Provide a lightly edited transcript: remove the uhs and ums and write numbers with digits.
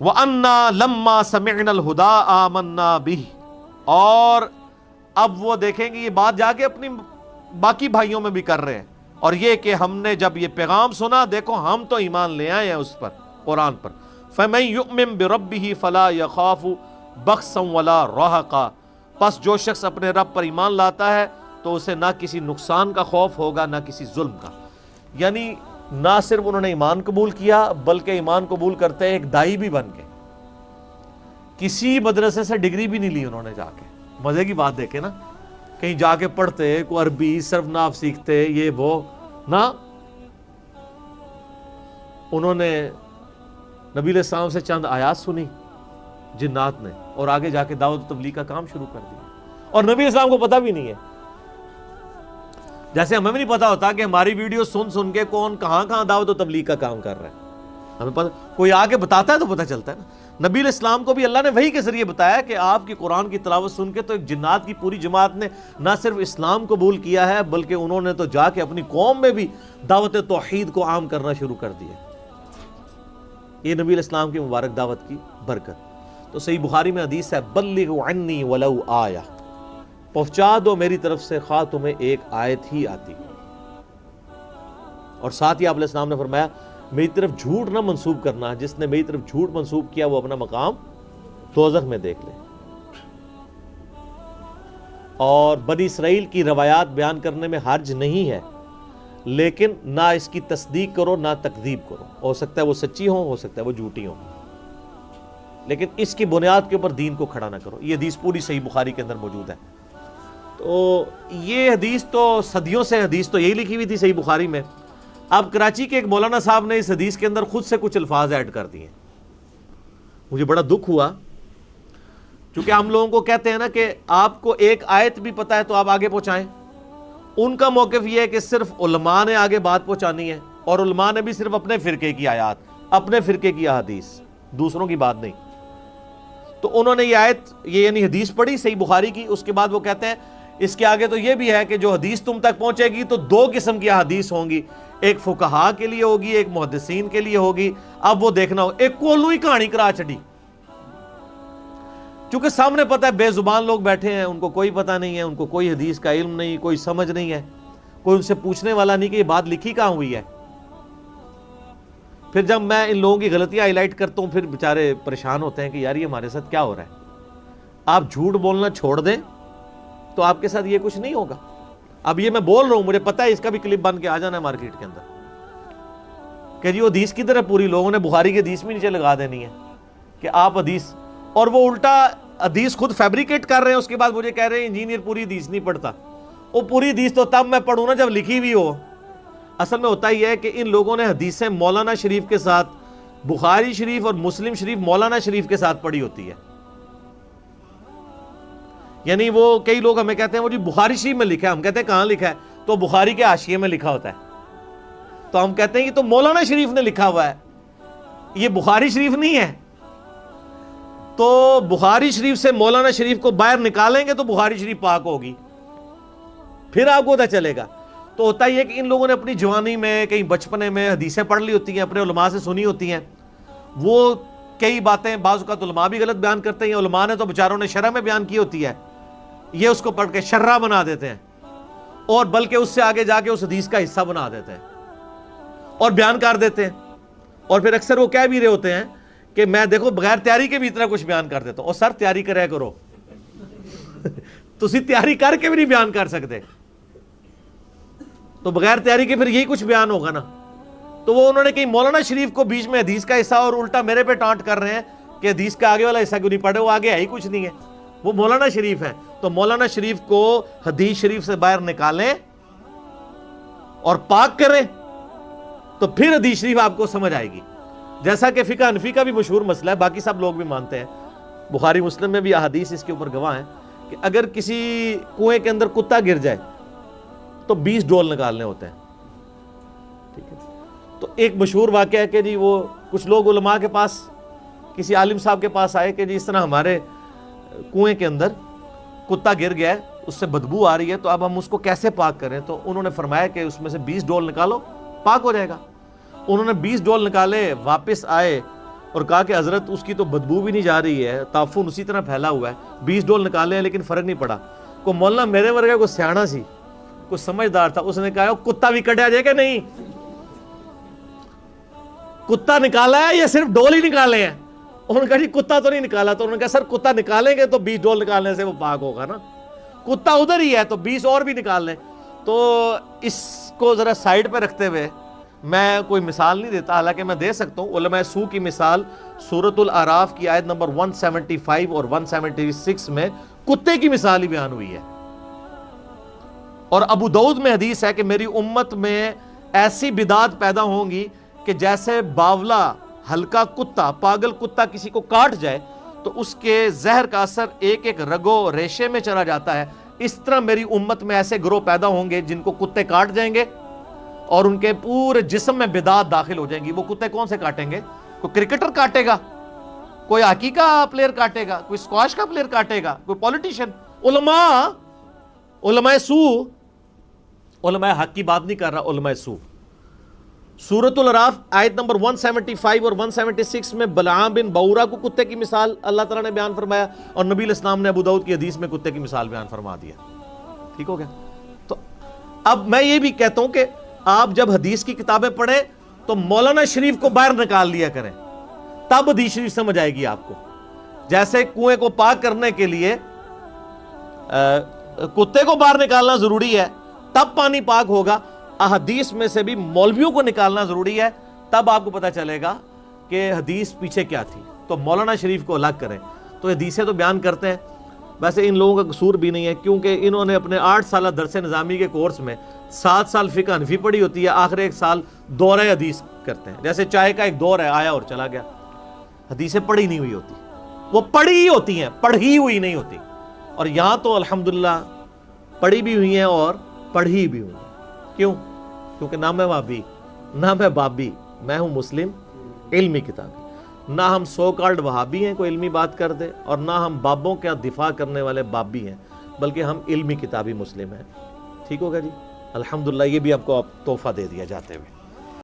وَأَنَّا لَمَّا سَمِعْنَا الْهُدَىٰ آمَنَّا بِهِ، اور اب وہ دیکھیں گے یہ بات جا کے اپنی باقی بھائیوں میں بھی کر رہے ہیں، اور یہ کہ ہم نے جب یہ پیغام سنا دیکھو ہم تو ایمان لے آئے ہیں اس پر، قرآن پر۔ فَمَن يُؤْمِن بِرَبِّهِ فَلَا يَخَافُ بَخْسًا وَلَا رَهَقًا، پس جو شخص اپنے رب پر ایمان لاتا ہے تو اسے نہ کسی نقصان کا خوف ہوگا نہ کسی ظلم کا۔ یعنی نہ صرف انہوں نے ایمان قبول کیا بلکہ ایمان قبول کرتے ایک دائی بھی بن گئے، کسی مدرسے سے ڈگری بھی نہیں لی انہوں نے جا کے۔ مزے کی بات دیکھیں نا، کہیں جا کے پڑھتے کوئی عربی صرف ناف سیکھتے یہ وہ نہ، انہوں نے نبی علیہ السلام سے چند آیات سنی جنات نے اور آگے جا کے دعوت و تبلیغ کا کام شروع کر دیا، اور نبی علیہ السلام کو پتہ بھی نہیں ہے۔ جیسے ہمیں بھی نہیں پتا ہوتا کہ ہماری ویڈیو سن سن کے کون کہاں کہاں دعوت و تبلیغ کا کام کر رہا ہے، ہمیں پتہ، کوئی آ کے بتاتا ہے تو پتہ چلتا ہے نا۔ نبی علیہ السلام کو بھی اللہ نے وحی کے ذریعے بتایا کہ آپ کی قرآن کی تلاوت سن کے تو ایک جنات کی پوری جماعت نے نہ صرف اسلام قبول کیا ہے بلکہ انہوں نے تو جا کے اپنی قوم میں بھی دعوت توحید کو عام کرنا شروع کر دیا۔ یہ نبی علیہ السلام کی مبارک دعوت کی برکت۔ تو صحیح بخاری میں حدیث ہے، بلغوا عنی ولو آیہ، پہنچا دو میری طرف سے خواہ تمہیں ایک آیت ہی آتی۔ اور ساتھ ہی آپ علیہ السلام نے فرمایا میری طرف جھوٹ نہ منسوب کرنا، جس نے میری طرف جھوٹ منسوب کیا وہ اپنا مقام دوزخ میں دیکھ لے۔ اور بنی اسرائیل کی روایات بیان کرنے میں حرج نہیں ہے، لیکن نہ اس کی تصدیق کرو نہ تکذیب کرو، ہو سکتا ہے وہ سچی ہوں ہو سکتا ہے وہ جھوٹی ہوں، لیکن اس کی بنیاد کے اوپر دین کو کھڑا نہ کرو۔ یہ حدیث پوری صحیح بخاری کے اندر موجود ہے۔ تو یہ حدیث تو صدیوں سے حدیث تو یہی لکھی ہوئی تھی صحیح بخاری میں، اب کراچی کے ایک مولانا صاحب نے اس حدیث کے اندر خود سے کچھ الفاظ ایڈ کر دیے۔ مجھے بڑا دکھ ہوا، کیونکہ ہم لوگوں کو کہتے ہیں نا کہ آپ کو ایک آیت بھی پتہ ہے تو آپ آگے پہنچائیں۔ ان کا موقف یہ ہے کہ صرف علماء نے آگے بات پہنچانی ہے، اور علماء نے بھی صرف اپنے فرقے کی آیات، اپنے فرقے کی احادیث، دوسروں کی بات نہیں۔ تو انہوں نے یہ آیت، یہ یعنی حدیث پڑھی صحیح بخاری کی، اس کے بعد وہ کہتے ہیں اس کے آگے تو یہ بھی ہے کہ جو حدیث تم تک پہنچے گی تو دو قسم کی احادیث ہوں گی، ایک فقہاء کے لیے ہوگی ایک محدثین کے لیے ہوگی۔ اب وہ دیکھنا ہو، ایک کولو ہی کہانی کرا چڑی، چونکہ سامنے پتہ ہے بے زبان لوگ بیٹھے ہیں، ان کو کوئی پتہ نہیں ہے، ان کو کوئی حدیث کا علم نہیں، کوئی سمجھ نہیں ہے، کوئی ان سے پوچھنے والا نہیں کہ یہ بات لکھی کہاں ہوئی ہے۔ پھر جب میں ان لوگوں کی غلطیاں ہائی لائٹ کرتا ہوں پھر بیچارے پریشان ہوتے ہیں کہ یار یہ ہمارے ساتھ کیا ہو رہا ہے۔ آپ جھوٹ بولنا چھوڑ دیں تو آپ کے ساتھ یہ کچھ نہیں ہوگا۔ اب یہ میں بول رہا ہوں، مجھے پتہ ہے اس کا بھی کلپ بن کے آ جانا ہے مارکیٹ کے اندر کہ جی وہ حدیث کدھر ہے، پوری لوگوں نے بخاری کی حدیث میں نیچے لگا دینی ہے کہ آپ حدیث، اور وہ الٹا حدیث خود فیبریکیٹ کر رہے ہیں، اس کے بعد مجھے کہہ رہے ہیں انجینئر پوری حدیث نہیں پڑھتا۔ وہ پوری حدیث تو تب میں پڑھوں نا جب لکھی ہوئی ہو۔ اصل میں ہوتا ہی ہے کہ ان لوگوں نے حدیثیں مولانا شریف کے ساتھ، بخاری شریف اور مسلم شریف مولانا شریف کے ساتھ پڑھی ہوتی ہے۔ یعنی وہ کئی لوگ ہمیں کہتے ہیں وہ جی بخاری شریف میں لکھا ہے، ہم کہتے ہیں کہاں لکھا ہے، تو بخاری کے حاشیے میں لکھا ہوتا ہے، تو ہم کہتے ہیں یہ تو مولانا شریف نے لکھا ہوا ہے، یہ بخاری شریف نہیں ہے۔ تو بخاری شریف سے مولانا شریف کو باہر نکالیں گے تو بخاری شریف پاک ہوگی، پھر آپ کو پتہ چلے گا۔ تو ہوتا ہی ہے کہ ان لوگوں نے اپنی جوانی میں کہیں بچپنے میں حدیثیں پڑھ لی ہوتی ہیں، اپنے علماء سے سنی ہوتی ہیں، وہ کئی باتیں بعض اوقات علماء بھی غلط بیان کرتے ہیں، علماء نے تو بیچاروں نے شرح میں بیان کی ہوتی ہے، یہ اس کو پڑھ کے شرح بنا دیتے ہیں، اور بلکہ اس سے آگے جا کے اس حدیث کا حصہ بنا دیتے ہیں اور بیان کر دیتے ہیں، اور پھر اکثر وہ کہہ بھی رہے ہوتے ہیں کہ میں دیکھو بغیر تیاری کے بھی اتنا کچھ بیان کر دیتا ہوں۔ اور سر تیاری کرے کرو تسی تیاری کر کے بھی نہیں بیان کر سکتے، تو بغیر تیاری کے پھر یہی کچھ بیان ہوگا نا۔ تو وہ انہوں نے کہیں مولانا شریف کو بیچ میں حدیث کا حصہ، اور الٹا میرے پہ ٹانٹ کر رہے ہیں کہ حدیث کا آگے والا حصہ کیوں نہیں پڑھے، وہ آگے ہے ہی کچھ نہیں ہے، وہ مولانا شریف ہے۔ تو مولانا شریف کو حدیث شریف سے باہر نکالیں اور پاک کریں تو پھر حدیث شریف آپ کو سمجھ آئے گی۔ جیسا کہ فقہ حنفی کا بھی مشہور مسئلہ ہے، باقی سب لوگ بھی مانتے ہیں، بخاری مسلم میں بھی احادیث اس کے اوپر گواہ ہیں کہ اگر کسی کنویں کے اندر کتا گر جائے تو 20 ڈول نکالنے ہوتے ہیں، ٹھیک ہے۔ تو ایک مشہور واقعہ ہے کہ جی وہ کچھ لوگ علماء کے پاس، کسی عالم صاحب کے پاس آئے کہ جی اس طرح ہمارے کنویں کے اندر کتا گر گیا ہے، اس سے بدبو آ رہی ہے، تو اب ہم اس کو کیسے پاک کریں؟ تو انہوں نے فرمایا کہ اس میں سے 20 ڈول نکالو، پاک ہو جائے گا۔ انہوں نے 20 ڈول نکالے، واپس آئے اور کہا کہ حضرت اس کی تو بدبو بھی نہیں جا رہی ہے, تعفن اسی طرح پھیلا ہوا ہے, 20 ڈول نکالے ہیں لیکن فرق نہیں پڑا. کو مولانا میرے ورگا کوئی سیاڑا سی, کوئی سمجھدار تھا, اس نے کہا کتا بھی کٹیا جائے کہ نہیں, کتا نکالا ہے یا صرف ڈول ہی نکالے ہیں؟ انہوں نے کہا جی کتا تو نہیں نکالا. تو انہوں نے کہا سر کتا نکالیں گے تو 20 ڈول نکالنے سے وہ پاک ہوگا نا, کتا ادھر ہی ہے تو 20 اور بھی نکال لیں. تو اس کو ذرا سائیڈ پہ رکھتے ہوئے میں کوئی مثال نہیں دیتا, حالانکہ میں دے سکتا ہوں. علماء سو کی مثال سورۃ الاعراف کی آیت نمبر 175 اور 176 میں کتے کی مثال ہی بیان ہوئی ہے. اور ابو داؤد میں حدیث ہے کہ میری امت میں ایسی بدعات پیدا ہوں گی کہ جیسے باولا ہلکا کتا, پاگل کتا کسی کو کاٹ جائے تو اس کے زہر کا اثر ایک ایک رگو ریشے میں چلا جاتا ہے, اس طرح میری امت میں ایسے گروہ پیدا ہوں گے جن کو کتے کاٹ جائیں گے اور ان کے پورے جسم میں بدعات داخل ہو جائیں گی. وہ کتے کون سے کاٹیں گے؟ کوئی کرکٹر کاٹے گا, کوئی ہاکی کا پلیئر کاٹے گا, کوئی اسکواش کا پلیئر کاٹے گا, کوئی پولیٹیشین. علماء سو, علماء حق کی بات نہیں کر رہا, علماء سو. سورۃ الاعراف آیت نمبر 175 اور 176 میں بلعام بن بورا کو کتے کی مثال اللہ تعالیٰ نے بیان فرمایا, اور نبی علیہ السلام نے ابو داؤد کی حدیث میں کتے کی مثال بیان فرما دیا. ٹھیک ہو گیا؟ تو اب میں یہ بھی کہتا ہوں کہ آپ جب حدیث کی کتابیں پڑھیں تو مولانا شریف کو باہر نکال لیا کریں, تب حدیث شریف سمجھ آئے گی آپ کو. جیسے کنویں کو پاک کرنے کے لیے کتے کو باہر نکالنا ضروری ہے تب پانی پاک ہوگا, احادیث میں سے بھی مولویوں کو نکالنا ضروری ہے, تب آپ کو پتہ چلے گا کہ حدیث پیچھے کیا تھی. تو مولانا شریف کو الگ کریں. تو حدیثیں تو بیان کرتے ہیں, ویسے ان لوگوں کا قصور بھی نہیں ہے, کیونکہ انہوں نے اپنے 8 سالہ درس نظامی کے کورس میں 7 سال فقہ حنفی پڑھی ہوتی ہے, آخر 1 سال دورہ حدیث کرتے ہیں. جیسے چائے کا ایک دور ہے, آیا اور چلا گیا. حدیثیں پڑھی نہیں ہوئی ہوتی, وہ پڑھی ہی ہوتی ہیں, پڑھی ہوئی نہیں ہوتی. اور یہاں تو الحمدللہ پڑھی بھی ہوئی ہیں اور پڑھی بھی ہوئی ہیں. کیوں؟ کیونکہ نہ میں وہابی نہ میں بابی, میں ہوں مسلم علمی کتابی. نہ ہم سو کالڈ وہابی ہیں کوئی علمی بات کر دے, اور نہ ہم بابوں کا دفاع کرنے والے بابی ہیں, بلکہ ہم علمی کتابی مسلم ہیں. ٹھیک ہوگا جی؟ الحمدللہ یہ بھی آپ کو تحفہ دے دیا جاتے ہوئے.